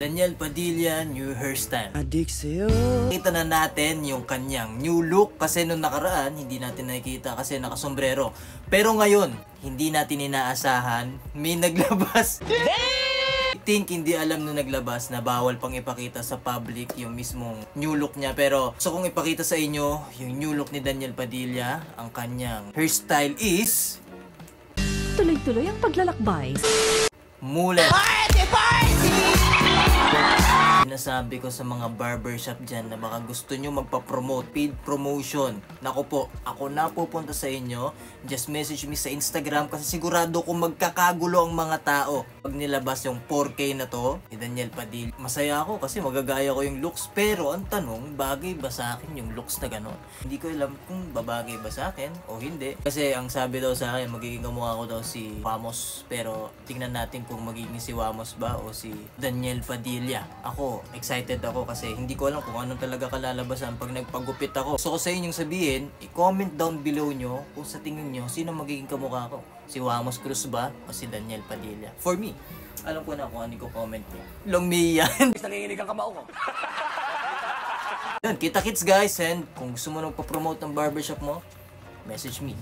Daniel Padilla, new hairstyle. Adik sa'yo. Kita na natin yung kanyang new look kasi nung nakaraan hindi natin nakikita kasi nakasombrero. Pero ngayon, hindi natin inaasahan, may naglabas. I think hindi alam nung naglabas na bawal pang ipakita sa public yung mismong new look niya. Pero gusto kong ipakita sa inyo yung new look ni Daniel Padilla. Ang kanyang hairstyle is Tuloy-tuloy ang paglalakbay. mullet. Sinasabi ko sa mga barbershop dyan na baka gusto nyo magpa-promote, paid promotion. Naku po, ako na pupunta sa inyo. Just message me sa Instagram kasi sigurado kung magkakagulo ang mga tao. Pag nilabas yung 4K na to, ni Daniel Padilla, masaya ako kasi magagaya ko yung looks. Pero ang tanong, bagay ba sa akin yung looks na gano'n? Hindi ko alam kung babagay ba sa akin o hindi. Kasi ang sabi daw sa akin, magiging kamukha ko daw si Wamos. Pero tingnan natin kung magiging si Wamos ba o si Daniel Padilla. Ako, excited ako kasi hindi ko alam kung anong talaga kalalabasan pag nagpagupit ako. So sa inyong sabihin, i-comment down below nyo kung sa tingin nyo sino magiging kamukha ko. Si Wamos Cruz ba o si Daniel Padilla? For me, alam ko na kung ano ko comment nyo. Long me yan. Nanginginig ang kamao ko. Yun, kita kits guys, and kung gusto mo nang pa-promote ng barbershop mo, message me.